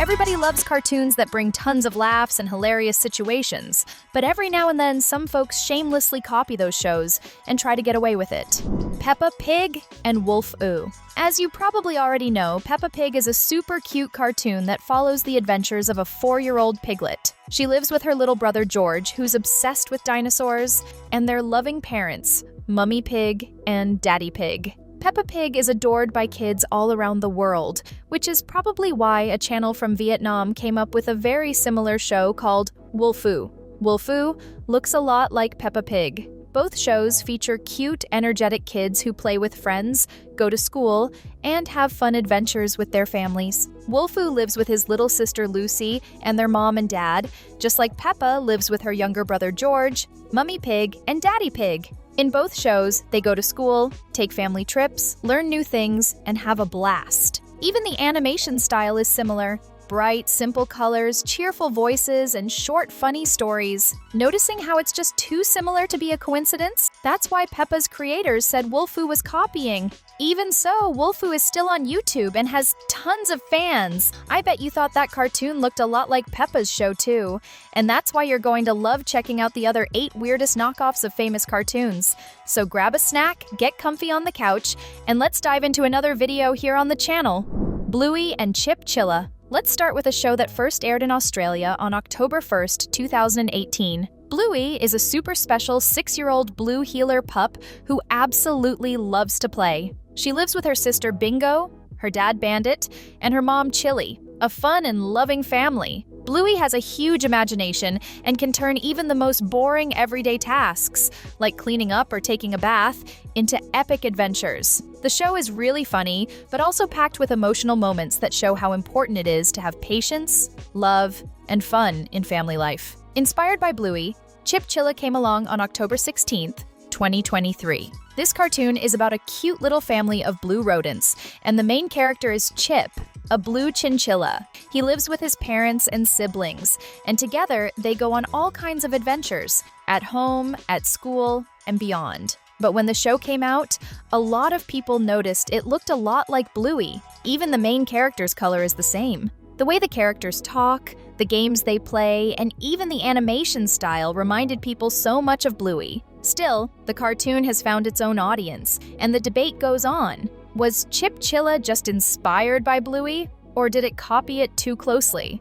Everybody loves cartoons that bring tons of laughs and hilarious situations, but every now and then some folks shamelessly copy those shows and try to get away with it. Peppa Pig and Wolfu. As you probably already know, Peppa Pig is a super cute cartoon that follows the adventures of a 4-year-old piglet. She lives with her little brother George, who's obsessed with dinosaurs, and their loving parents, Mummy Pig and Daddy Pig. Peppa Pig is adored by kids all around the world, which is probably why a channel from Vietnam came up with a very similar show called Wolfu. Wolfu looks a lot like Peppa Pig. Both shows feature cute, energetic kids who play with friends, go to school, and have fun adventures with their families. Wolfu lives with his little sister Lucy and their mom and dad, just like Peppa lives with her younger brother George, Mummy Pig, and Daddy Pig. In both shows, they go to school, take family trips, learn new things, and have a blast. Even the animation style is similar. Bright, simple colors, cheerful voices, and short, funny stories. Noticing how it's just too similar to be a coincidence? That's why Peppa's creators said Wolfu was copying. Even so, Wolfu is still on YouTube and has tons of fans. I bet you thought that cartoon looked a lot like Peppa's show too. And that's why you're going to love checking out the other 8 weirdest knockoffs of famous cartoons. So grab a snack, get comfy on the couch, and let's dive into another video here on the channel. Bluey and Chilla. Let's start with a show that first aired in Australia on October 1st, 2018. Bluey is a super special 6-year-old blue heeler pup who absolutely loves to play. She lives with her sister Bingo, her dad Bandit, and her mom Chili, a fun and loving family. Bluey has a huge imagination and can turn even the most boring everyday tasks, like cleaning up or taking a bath, into epic adventures. The show is really funny, but also packed with emotional moments that show how important it is to have patience, love, and fun in family life. Inspired by Bluey, Chilla came along on October 16th, 2023. This cartoon is about a cute little family of blue rodents, and the main character is Chip, a blue chinchilla. He lives with his parents and siblings, and together they go on all kinds of adventures, at home, at school, and beyond. But when the show came out, a lot of people noticed it looked a lot like Bluey. Even the main character's color is the same. The way the characters talk, the games they play, and even the animation style reminded people so much of Bluey. Still, the cartoon has found its own audience, and the debate goes on. Was Chilla just inspired by Bluey, or did it copy it too closely?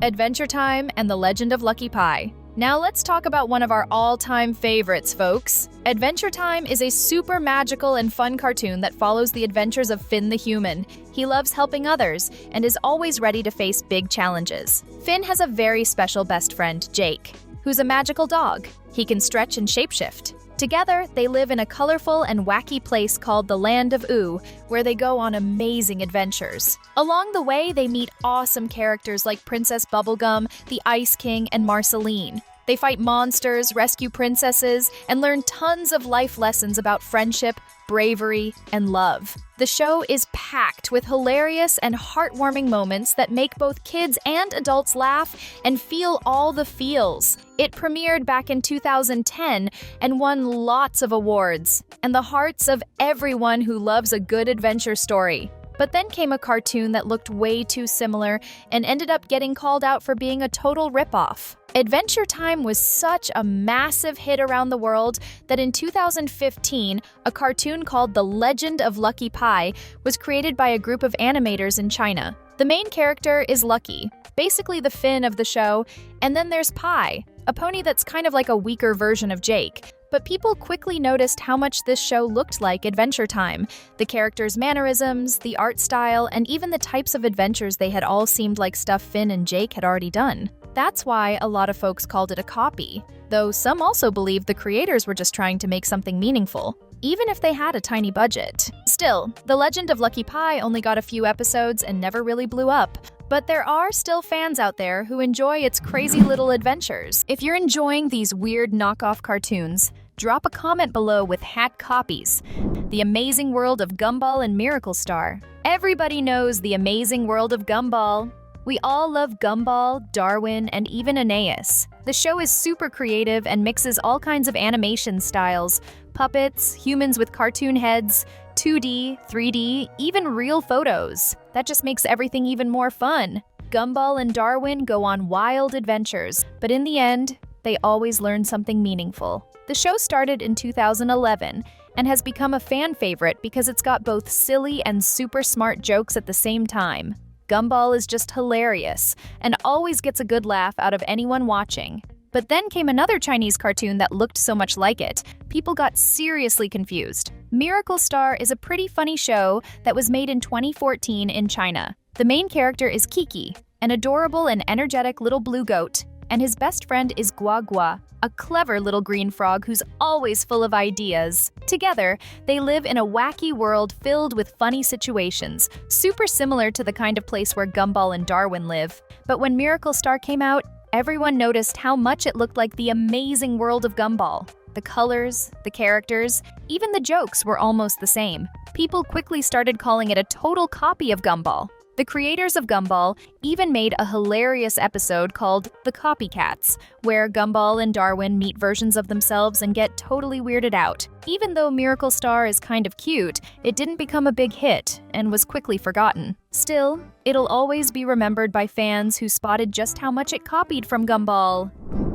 Adventure Time and the Legend of Lucky Pie. Now let's talk about one of our all-time favorites, folks. Adventure Time is a super magical and fun cartoon that follows the adventures of Finn the human. He loves helping others and is always ready to face big challenges. Finn has a very special best friend, Jake, who's a magical dog. He can stretch and shapeshift. Together, they live in a colorful and wacky place called the Land of Oo, where they go on amazing adventures. Along the way, they meet awesome characters like Princess Bubblegum, the Ice King, and Marceline. They fight monsters, rescue princesses, and learn tons of life lessons about friendship, bravery, and love. The show is packed with hilarious and heartwarming moments that make both kids and adults laugh and feel all the feels. It premiered back in 2010 and won lots of awards, and the hearts of everyone who loves a good adventure story. But then came a cartoon that looked way too similar and ended up getting called out for being a total ripoff. Adventure Time was such a massive hit around the world that in 2015, a cartoon called The Legend of Lucky Pie was created by a group of animators in China. The main character is Lucky, basically the Finn of the show, and then there's Pie, a pony that's kind of like a weaker version of Jake. But people quickly noticed how much this show looked like Adventure Time. The characters' mannerisms, the art style, and even the types of adventures they had all seemed like stuff Finn and Jake had already done. That's why a lot of folks called it a copy, though some also believed the creators were just trying to make something meaningful, even if they had a tiny budget. Still, The Legend of Lucky Pie only got a few episodes and never really blew up. But there are still fans out there who enjoy its crazy little adventures. If you're enjoying these weird knockoff cartoons, drop a comment below with hack copies. The Amazing World of Gumball and Miracle Star. Everybody knows The Amazing World of Gumball. We all love Gumball, Darwin, and even Aeneas. The show is super creative and mixes all kinds of animation styles, puppets, humans with cartoon heads, 2D, 3D, even real photos. That just makes everything even more fun. Gumball and Darwin go on wild adventures, but in the end, they always learn something meaningful. The show started in 2011 and has become a fan favorite because it's got both silly and super smart jokes at the same time. Gumball is just hilarious and always gets a good laugh out of anyone watching. But then came another Chinese cartoon that looked so much like it, people got seriously confused. Miracle Star is a pretty funny show that was made in 2014 in China. The main character is Kiki, an adorable and energetic little blue goat, and his best friend is Gua Gua, a clever little green frog who's always full of ideas. Together, they live in a wacky world filled with funny situations, super similar to the kind of place where Gumball and Darwin live. But when Miracle Star came out, everyone noticed how much it looked like the amazing world of Gumball. The colors, the characters, even the jokes were almost the same. People quickly started calling it a total copy of Gumball. The creators of Gumball even made a hilarious episode called The Copycats, where Gumball and Darwin meet versions of themselves and get totally weirded out. Even though Miracle Star is kind of cute, it didn't become a big hit and was quickly forgotten. Still, it'll always be remembered by fans who spotted just how much it copied from Gumball.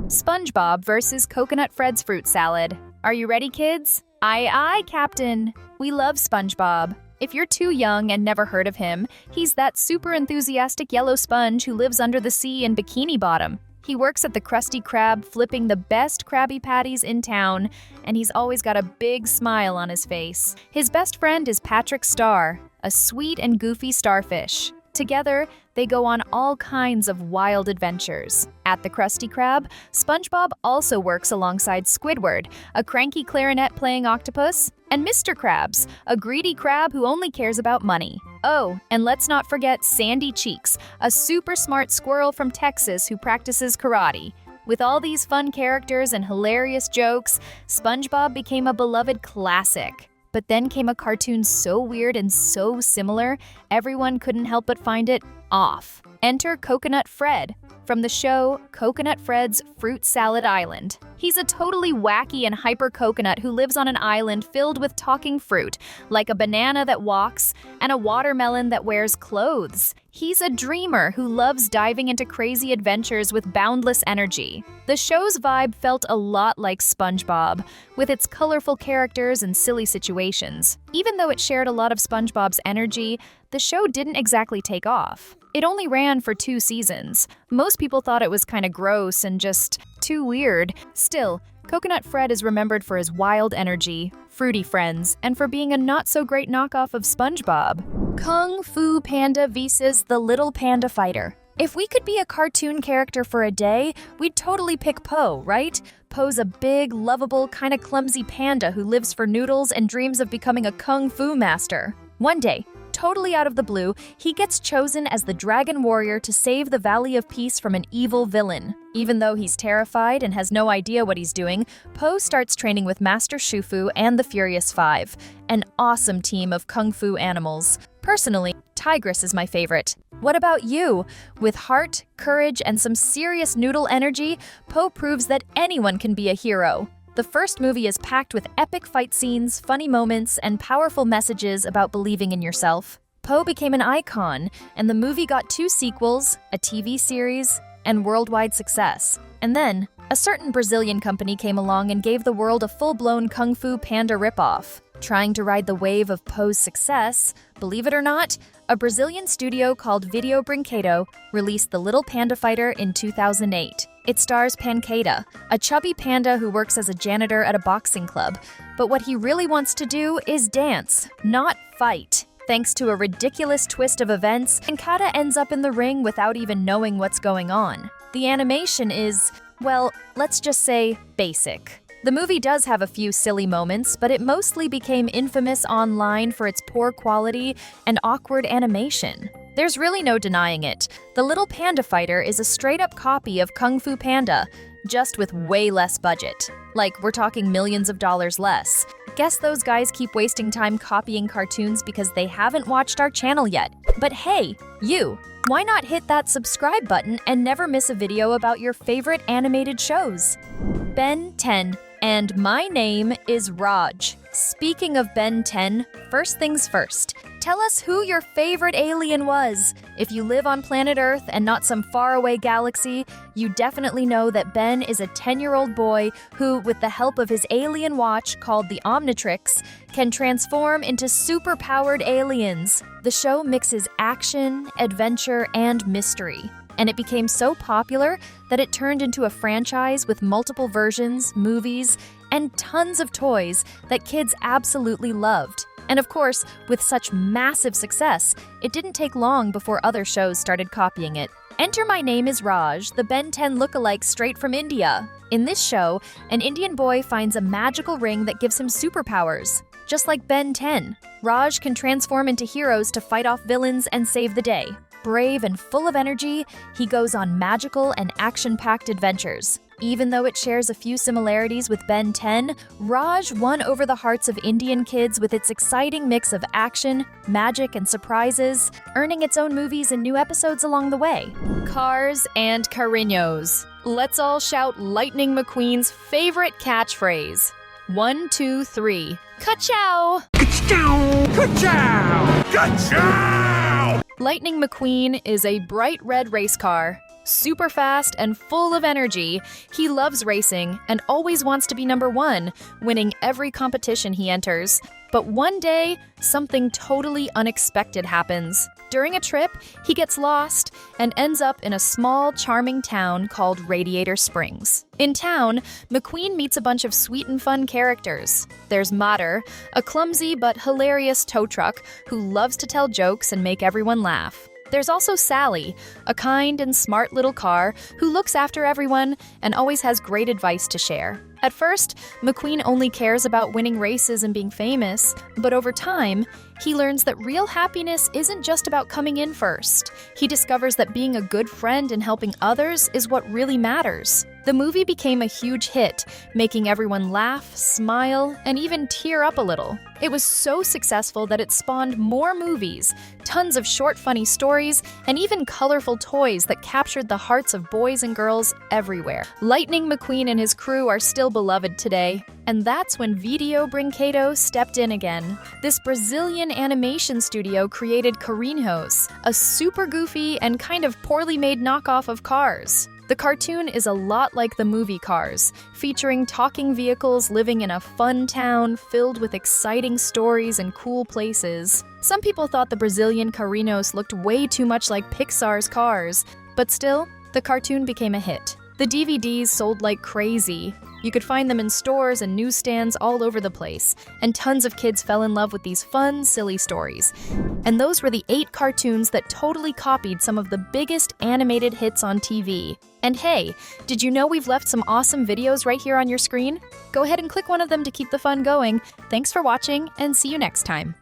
SpongeBob versus Coconut Fred's fruit salad. Are you ready, kids? Aye, aye, Captain. We love SpongeBob. If you're too young and never heard of him, he's that super enthusiastic yellow sponge who lives under the sea in Bikini Bottom. He works at the Krusty Krab, flipping the best Krabby Patties in town, and he's always got a big smile on his face. His best friend is Patrick Star, a sweet and goofy starfish. Together, they go on all kinds of wild adventures. At the Krusty Krab, SpongeBob also works alongside Squidward, a cranky clarinet-playing octopus, and Mr. Krabs, a greedy crab who only cares about money. Oh, and let's not forget Sandy Cheeks, a super smart squirrel from Texas who practices karate. With all these fun characters and hilarious jokes, SpongeBob became a beloved classic. But then came a cartoon so weird and so similar, everyone couldn't help but find it off. Enter Coconut Fred, from the show Coconut Fred's Fruit Salad Island. He's a totally wacky and hyper coconut who lives on an island filled with talking fruit, like a banana that walks and a watermelon that wears clothes. He's a dreamer who loves diving into crazy adventures with boundless energy. The show's vibe felt a lot like SpongeBob, with its colorful characters and silly situations. Even though it shared a lot of SpongeBob's energy, the show didn't exactly take off. It only ran for 2 seasons. Most people thought it was kind of gross and just too weird. Still, Coconut Fred is remembered for his wild energy, fruity friends, and for being a not-so-great knockoff of SpongeBob. Kung Fu Panda vs. the Little Panda Fighter. If we could be a cartoon character for a day, we'd totally pick Po, right? Po's a big, lovable, kind of clumsy panda who lives for noodles and dreams of becoming a kung fu master. One day, totally out of the blue, he gets chosen as the Dragon Warrior to save the Valley of Peace from an evil villain. Even though he's terrified and has no idea what he's doing, Po starts training with Master Shufu and the Furious Five, an awesome team of kung fu animals. Personally, Tigress is my favorite. What about you? With heart, courage, and some serious noodle energy, Po proves that anyone can be a hero. The first movie is packed with epic fight scenes, funny moments, and powerful messages about believing in yourself. Po became an icon, and the movie got 2 sequels, a TV series, and worldwide success. And then, a certain Brazilian company came along and gave the world a full-blown Kung Fu Panda ripoff. Trying to ride the wave of Po's success, believe it or not, a Brazilian studio called Video Brinquedo released The Little Panda Fighter in 2008. It stars Pancada, a chubby panda who works as a janitor at a boxing club. But what he really wants to do is dance, not fight. Thanks to a ridiculous twist of events, Pancada ends up in the ring without even knowing what's going on. The animation is, well, let's just say, basic. The movie does have a few silly moments, but it mostly became infamous online for its poor quality and awkward animation. There's really no denying it. The Little Panda Fighter is a straight-up copy of Kung Fu Panda, just with way less budget. Like, we're talking millions of dollars less. Guess those guys keep wasting time copying cartoons because they haven't watched our channel yet. But hey, you! Why not hit that subscribe button and never miss a video about your favorite animated shows? Ben 10. And My Name is Raj. Speaking of Ben 10, first things first. Tell us who your favorite alien was. If you live on planet Earth and not some faraway galaxy, you definitely know that Ben is a 10-year-old boy who, with the help of his alien watch called the Omnitrix, can transform into super-powered aliens. The show mixes action, adventure, and mystery. And it became so popular that it turned into a franchise with multiple versions, movies, and tons of toys that kids absolutely loved. And of course, with such massive success, it didn't take long before other shows started copying it. Enter My Name is Raj, the Ben 10 lookalike straight from India. In this show, an Indian boy finds a magical ring that gives him superpowers. Just like Ben 10, Raj can transform into heroes to fight off villains and save the day. Brave and full of energy, he goes on magical and action-packed adventures. Even though it shares a few similarities with Ben 10, Raj won over the hearts of Indian kids with its exciting mix of action, magic, and surprises, earning its own movies and new episodes along the way. Cars and Carinhos. Let's all shout Lightning McQueen's favorite catchphrase. 1, 2, 3. Ka-chow! Ka-chow! Ka-chow! Ka-chow! Lightning McQueen is a bright red race car. Super fast and full of energy, he loves racing and always wants to be number one, winning every competition he enters. But one day, something totally unexpected happens. During a trip, he gets lost and ends up in a small, charming town called Radiator Springs. In town, McQueen meets a bunch of sweet and fun characters. There's Mater, a clumsy but hilarious tow truck who loves to tell jokes and make everyone laugh. There's also Sally, a kind and smart little car who looks after everyone and always has great advice to share. At first, McQueen only cares about winning races and being famous, but over time, he learns that real happiness isn't just about coming in first. He discovers that being a good friend and helping others is what really matters. The movie became a huge hit, making everyone laugh, smile, and even tear up a little. It was so successful that it spawned more movies, tons of short, funny stories, and even colorful toys that captured the hearts of boys and girls everywhere. Lightning McQueen and his crew are still beloved today, and that's when Video Brinquedo stepped in again. This Brazilian animation studio created Carinhos, a super goofy and kind of poorly made knockoff of Cars. The cartoon is a lot like the movie Cars, featuring talking vehicles living in a fun town filled with exciting stories and cool places. Some people thought the Brazilian Carinhos looked way too much like Pixar's Cars, but still, the cartoon became a hit. The DVDs sold like crazy. You could find them in stores and newsstands all over the place, and tons of kids fell in love with these fun, silly stories. And those were the 8 cartoons that totally copied some of the biggest animated hits on TV. And hey, did you know we've left some awesome videos right here on your screen? Go ahead and click one of them to keep the fun going. Thanks for watching, and see you next time.